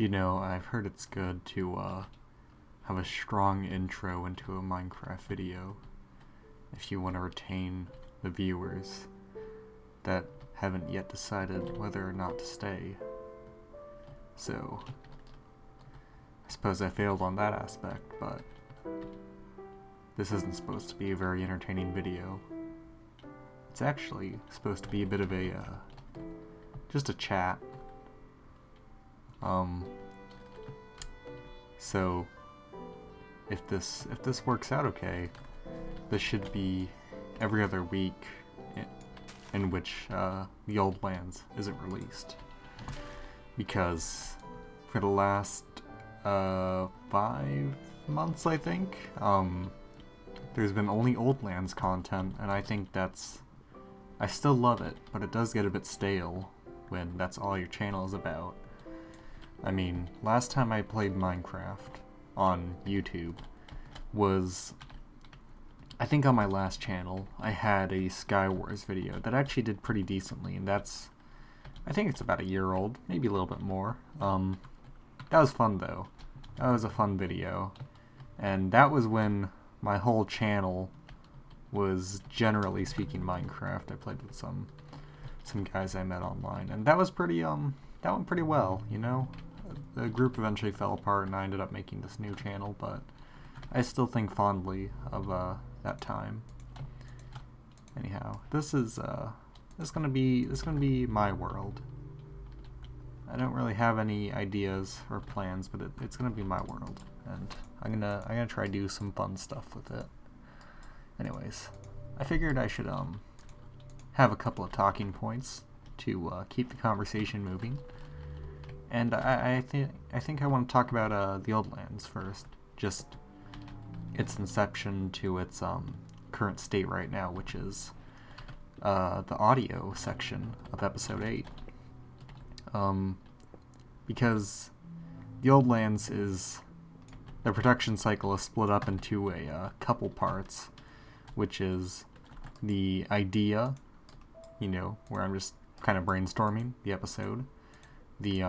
I've heard it's good to have a strong intro into a Minecraft video if you want to retain the viewers that haven't yet decided whether or not to stay. So, I suppose I failed on that aspect, but this isn't supposed to be a very entertaining video. It's actually supposed to be a bit of a, just a chat. So if this works out okay, this should be every other week in which the Old Lands isn't released. Because for the last 5 months, I think, there's been only Old Lands content, and I think I still love it, but it does get a bit stale when that's all your channel is about. I mean, last time I played Minecraft on YouTube was, I think on my last channel, I had a Skywars video that actually did pretty decently, and I think it's about a year old, maybe a little bit more. That was fun though. That was a fun video. And that was when my whole channel was, generally speaking, Minecraft. I played with some guys I met online, and that was pretty, that went pretty well, The group eventually fell apart and I ended up making this new channel, but I still think fondly of that time. Anyhow, this is gonna be my world. I don't really have any ideas or plans, but it's gonna be my world, and I'm gonna try to do some fun stuff with it. Think I figured I should have a couple of talking points to keep the conversation moving. And I think I want to talk about the Old Lands first, just its inception to its current state right now, which is the audio section of episode 8. Because the Old Lands the production cycle is split up into a couple parts, which is the idea, where I'm just kind of brainstorming the episode, the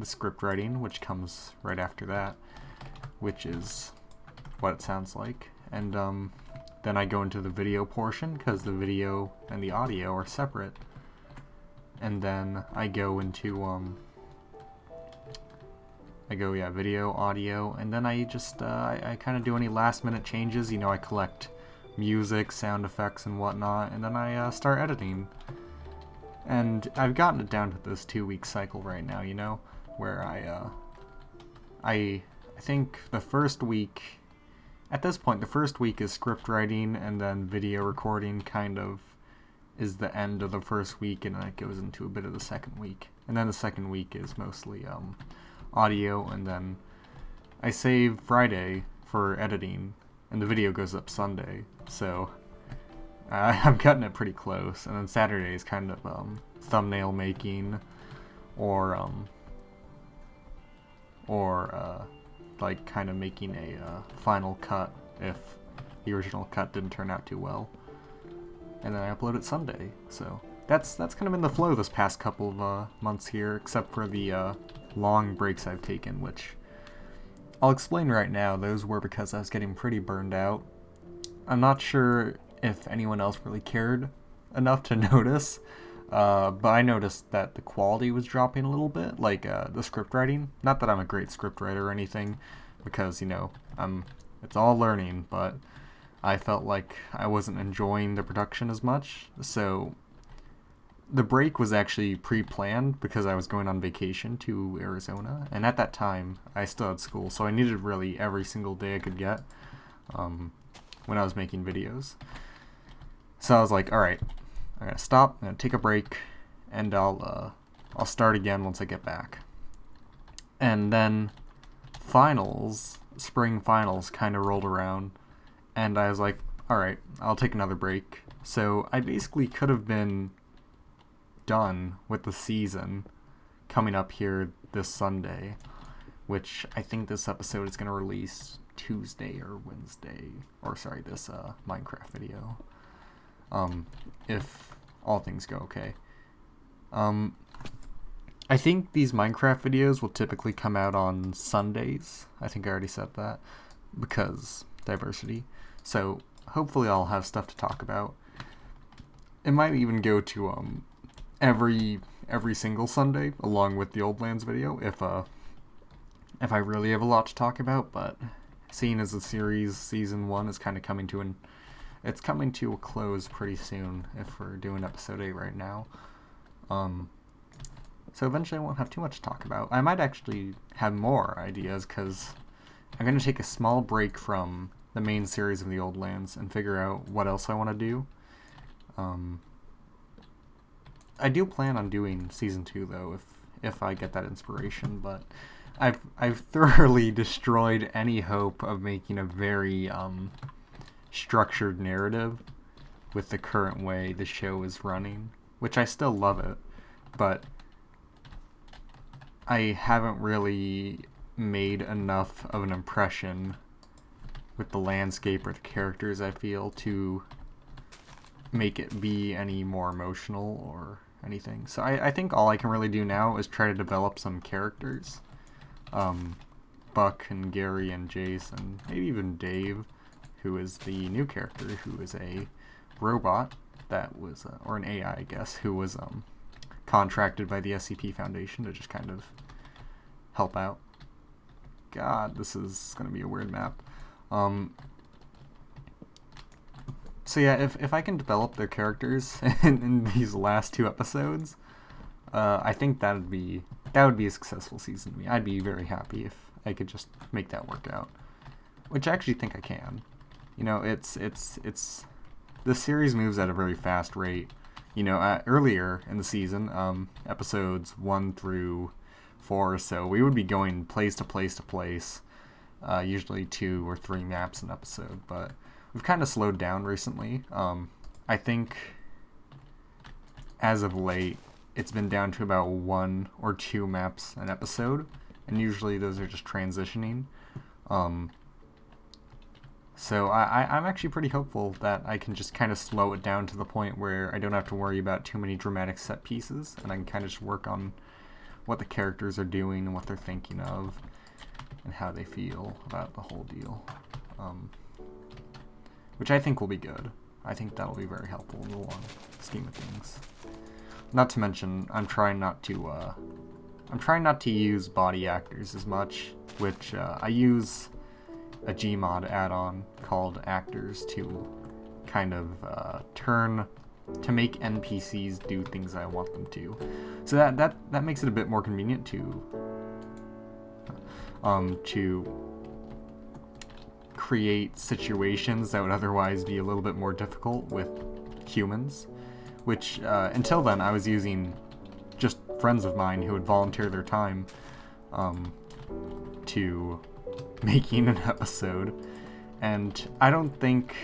script writing, which comes right after that, which is what it sounds like, and then I go into the video portion, because the video and the audio are separate, and then I go into video, audio, and then I just I kind of do any last minute changes. I collect music, sound effects, and whatnot, and then I start editing. And I've gotten it down to this 2-week cycle right now, where I think the first week, at this point, the first week is script writing, and then video recording kind of is the end of the first week, and then it goes into a bit of the second week. And then the second week is mostly audio, and then I save Friday for editing, and the video goes up Sunday. So I've gotten it pretty close, and then Saturday is kind of thumbnail making, or like kind of making a final cut if the original cut didn't turn out too well, and then I upload it Sunday. So that's kind of been the flow this past couple of months here, except for the long breaks I've taken, which I'll explain right now. Those were because I was getting pretty burned out. I'm not sure if anyone else really cared enough to notice, but I noticed that the quality was dropping a little bit, like the script writing. Not that I'm a great script writer or anything, because it's all learning, but I felt like I wasn't enjoying the production as much. So the break was actually pre-planned because I was going on vacation to Arizona, and at that time I still had school, so I needed really every single day I could get when I was making videos. So I was like, all right, I'm gonna stop, I'm gonna take a break, and I'll start again once I get back. And then spring finals kind of rolled around, and I was like, all right, I'll take another break. So I basically could have been done with the season coming up here this Sunday, which I think this episode is gonna release Tuesday or Wednesday, this Minecraft video, if all things go okay. I think these Minecraft videos will typically come out on Sundays. I think I already said that because diversity. So hopefully I'll have stuff to talk about. It might even go to every single Sunday along with the Old Lands video if I really have a lot to talk about. But seeing as the series season 1 is kind of coming to it's coming to a close pretty soon if we're doing episode 8 right now. So eventually I won't have too much to talk about. I might actually have more ideas because I'm going to take a small break from the main series of the Old Lands and figure out what else I want to do. I do plan on doing season 2 though if I get that inspiration, but I've thoroughly destroyed any hope of making a very structured narrative with the current way the show is running, which I still love it, but I haven't really made enough of an impression with the landscape or the characters, I feel, to make it be any more emotional or anything. So I think all I can really do now is try to develop some characters. Buck and Gary and Jace and maybe even Dave, who is the new character, who is a robot that was, or an AI, I guess, who was contracted by the SCP Foundation to just kind of help out. God, this is going to be a weird map. So yeah, if I can develop their characters in these last 2 episodes, I think that would be a successful season to me. I'd be very happy if I could just make that work out, which I actually think I can. You know, it's the series moves at a very fast rate. You know, earlier in the season, episodes 1 through 4 or so, we would be going place to place to place, usually 2 or 3 maps an episode, but we've kind of slowed down recently. I think as of late, it's been down to about 1 or 2 maps an episode, and usually those are just transitioning. So I'm actually pretty hopeful that I can just kind of slow it down to the point where I don't have to worry about too many dramatic set pieces, and I can kind of just work on what the characters are doing and what they're thinking of and how they feel about the whole deal. Which I think will be good. I think that'll be very helpful in the long scheme of things. Not to mention, I'm trying not to use body actors as much, which I use a Gmod add-on called Actors to kind of to make NPCs do things I want them to. So that makes it a bit more convenient to create situations that would otherwise be a little bit more difficult with humans, which until then I was using just friends of mine who would volunteer their time to making an episode, and I don't think,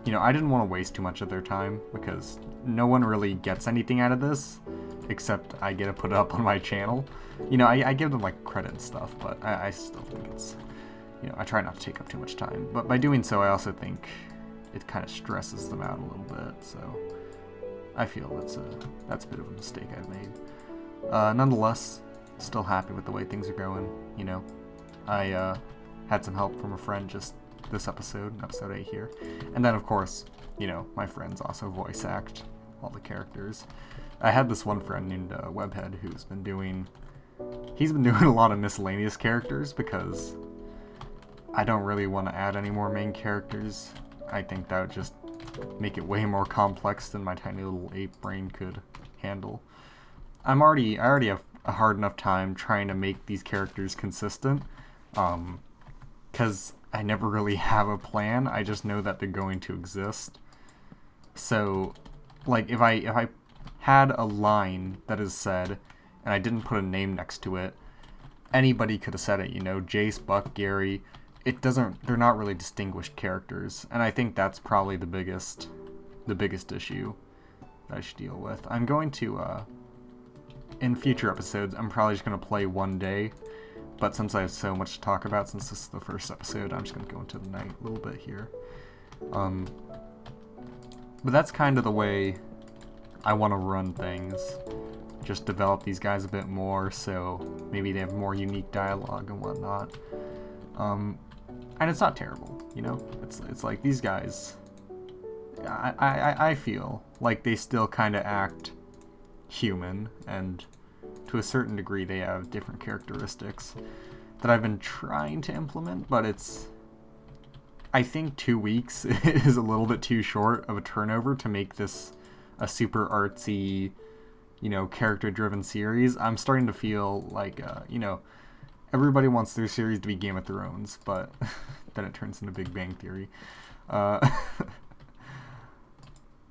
you know, I didn't want to waste too much of their time because no one really gets anything out of this except I get to put it up on my channel. You know, I give them like credit and stuff, but I still think it's, you know, I try not to take up too much time, but by doing so I also think it kind of stresses them out a little bit, so I feel that's a bit of a mistake I've made. Nonetheless, still happy with the way things are going. You know, I had some help from a friend just this episode 8 here, and then of course, you know, my friends also voice act all the characters. I had this one friend named Webhead who's been doing a lot of miscellaneous characters because I don't really want to add any more main characters. I think that would just make it way more complex than my tiny little ape brain could handle. I already have a hard enough time trying to make these characters consistent, because I never really have a plan. I just know that they're going to exist. So, like, if I had a line that is said and I didn't put a name next to it, anybody could have said it. You know, Jace, Buck, Gary. They're not really distinguished characters, and I think that's probably the biggest issue that I should deal with. I'm going to, in future episodes, I'm probably just going to play one day, but since I have so much to talk about, since this is the first episode, I'm just going to go into the night a little bit here. But that's kind of the way I want to run things. just develop these guys a bit more, so maybe they have more unique dialogue and whatnot. And it's not terrible, you know? It's like these guys, I feel like they still kind of act human, and to a certain degree they have different characteristics that I've been trying to implement, but I think 2 weeks is a little bit too short of a turnover to make this a super artsy, you know, character-driven series. I'm starting to feel like, you know, everybody wants their series to be Game of Thrones, but then it turns into Big Bang Theory.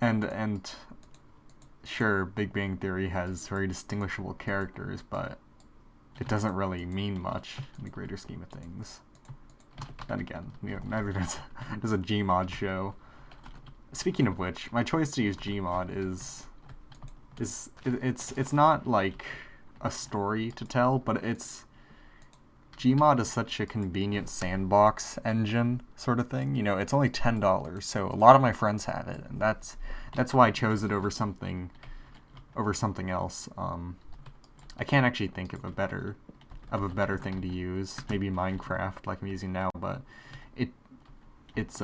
And sure, Big Bang Theory has very distinguishable characters, but it doesn't really mean much in the greater scheme of things. Then again, you know, neither does a Gmod show. Speaking of which, my choice to use Gmod is it's not like a story to tell, but Gmod is such a convenient sandbox engine sort of thing. You know, it's only $10, so a lot of my friends have it, and that's why I chose it over something else. I can't actually think of a better thing to use. Maybe Minecraft, like I'm using now, but it's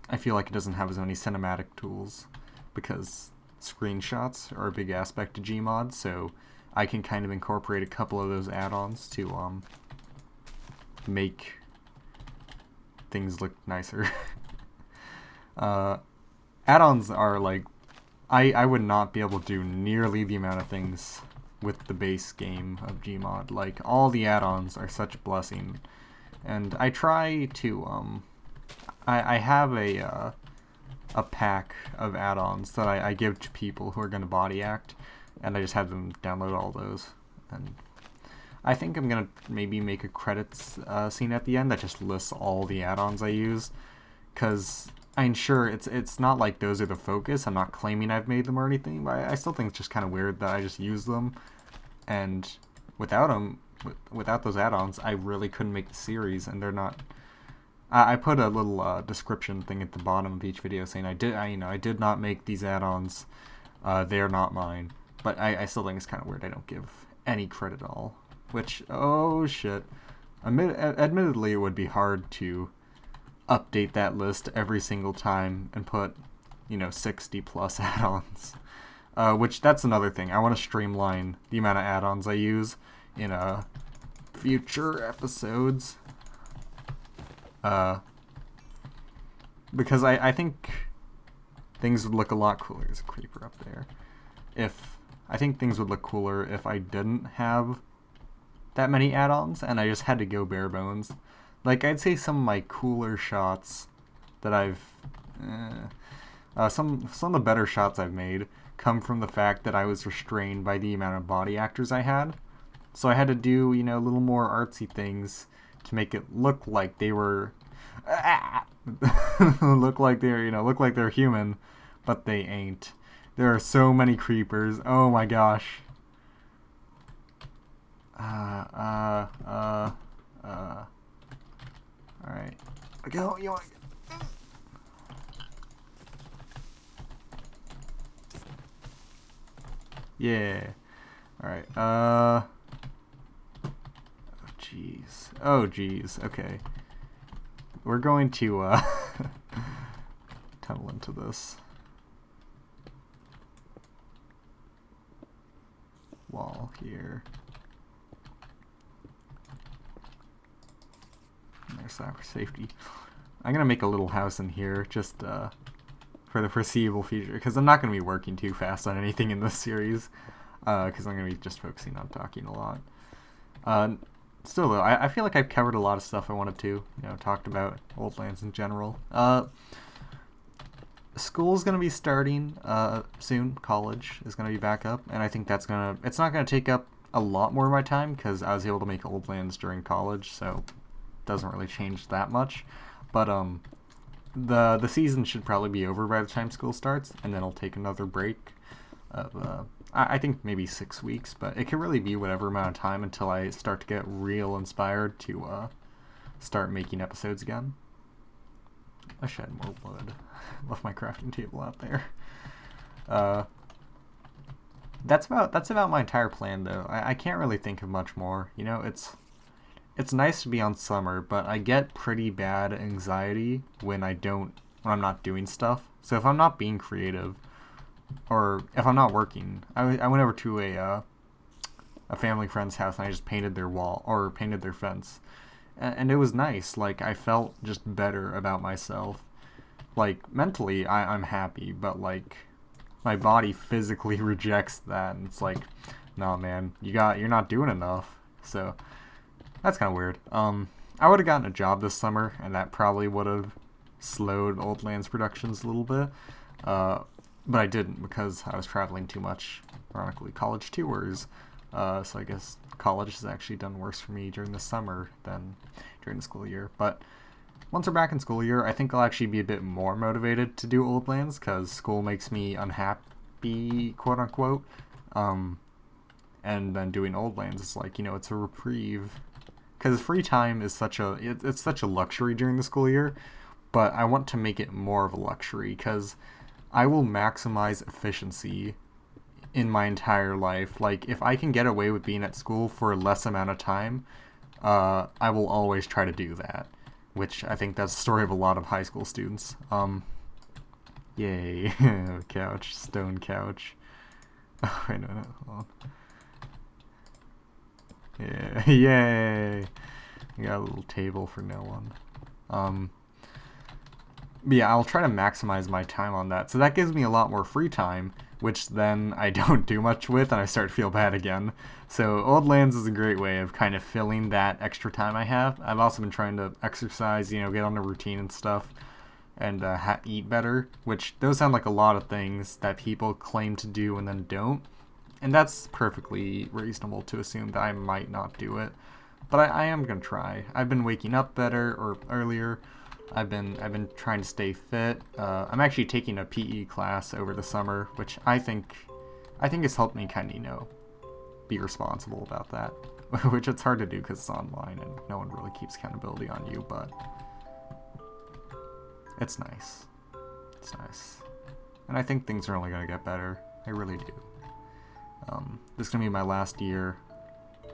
I feel like it doesn't have as many cinematic tools because screenshots are a big aspect to Gmod, so I can kind of incorporate a couple of those add-ons to make things look nicer. Add-ons are like, I would not be able to do nearly the amount of things with the base game of Gmod. Like, all the add-ons are such a blessing, and I try to I have a pack of add-ons that I give to people who are going to body act, and I just have them download all those. And I think I'm going to maybe make a credits scene at the end that just lists all the add-ons I use, because I'm sure it's not like those are the focus. I'm not claiming I've made them or anything, but I still think it's just kind of weird that I just use them, and without those add-ons, I really couldn't make the series, and they're not... I put a little description thing at the bottom of each video saying I did not make these add-ons. They are not mine. But I still think it's kind of weird I don't give any credit at all. Which, oh shit. Admittedly, it would be hard to update that list every single time and put, 60 plus add-ons. Which, that's another thing. I want to streamline the amount of add-ons I use in future episodes. Because I think things would look a lot cooler. There's a creeper up there. I think things would look cooler if I didn't have that many add-ons and I just had to go bare bones. Like, I'd say some of my cooler shots that some of the better shots I've made come from the fact that I was restrained by the amount of body actors I had. So I had to do, a little more artsy things to make it look like they were look like they're human, but they ain't. There are so many creepers. Oh my gosh. Alright. Go, yeah. Alright, Oh, jeez. Okay. We're going to, tunnel into this wall here. And there's that for safety. I'm going to make a little house in here, just, for the foreseeable future, because I'm not going to be working too fast on anything in this series, because I'm going to be just focusing on talking a lot. Still, though, I feel like I've covered a lot of stuff I wanted to, talked about Old Lands in general. School's going to be starting soon. College is going to be back up, and I think it's not going to take up a lot more of my time, because I was able to make Old Lands during college, so it doesn't really change that much. But the season should probably be over by the time school starts, and then I'll take another break of... I think maybe 6 weeks, but it can really be whatever amount of time until I start to get real inspired to start making episodes again. I should add more wood. Left my crafting table out there. that's about my entire plan though. I can't really think of much more. You know, it's nice to be on summer, but I get pretty bad anxiety when I'm not doing stuff. So if I'm not being creative, or if I'm not working, I went over to a family friend's house and I just painted their wall or painted their fence, and it was nice. Like I felt just better about myself. Like mentally, I'm happy, but like my body physically rejects that, and it's like, nah, man, you're not doing enough. So that's kind of weird. I would have gotten a job this summer, and that probably would have slowed Old Lands Productions a little bit. But I didn't because I was traveling too much. Ironically, college tours. So I guess college has actually done worse for me during the summer than during the school year. But once we're back in school year, I think I'll actually be a bit more motivated to do Old Lands because school makes me unhappy, quote unquote. And then doing Old Lands is like, you know, it's a reprieve. Because free time is it's such a luxury during the school year, but I want to make it more of a luxury because I will maximize efficiency in my entire life. Like, if I can get away with being at school for a less amount of time, I will always try to do that. Which I think that's the story of a lot of high school students. Yay. Couch. Stone couch. Oh, wait, no, hold on. Yeah, yay! We got a little table for no one. But yeah, I'll try to maximize my time on that. So that gives me a lot more free time, which then I don't do much with, and I start to feel bad again. So Old Lands is a great way of kind of filling that extra time I have. I've also been trying to exercise, you know, get on a routine and stuff, and eat better, which those sound like a lot of things that people claim to do and then don't. And that's perfectly reasonable to assume that I might not do it. But I am going to try. I've been waking up better or earlier. I've been trying to stay fit. I'm actually taking a PE class over the summer, which I think has helped me kind of, you know, be responsible about that. Which it's hard to do because it's online and no one really keeps accountability on you, but it's nice. It's nice. And I think things are only going to get better. I really do. This is going to be my last year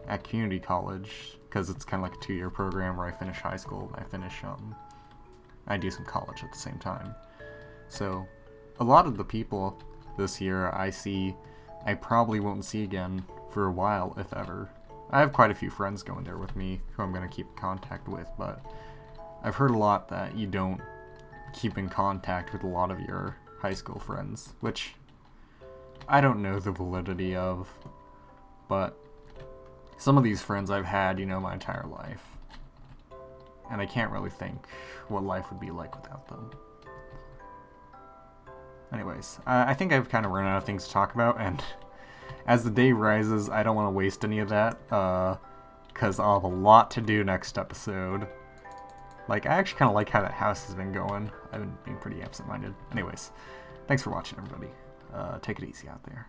at community college because it's kind of like a 2-year program where I finish high school and I do some college at the same time. So a lot of the people this year I probably won't see again for a while, if ever. I have quite a few friends going there with me who I'm going to keep in contact with, but I've heard a lot that you don't keep in contact with a lot of your high school friends, which I don't know the validity of, but some of these friends I've had, you know, my entire life. And I can't really think what life would be like without them. Anyways, I think I've kind of run out of things to talk about, and as the day rises, I don't want to waste any of that, because I'll have a lot to do next episode. Like, I actually kind of like how that house has been going. I've been being pretty absent-minded. Anyways, thanks for watching, everybody. Take it easy out there.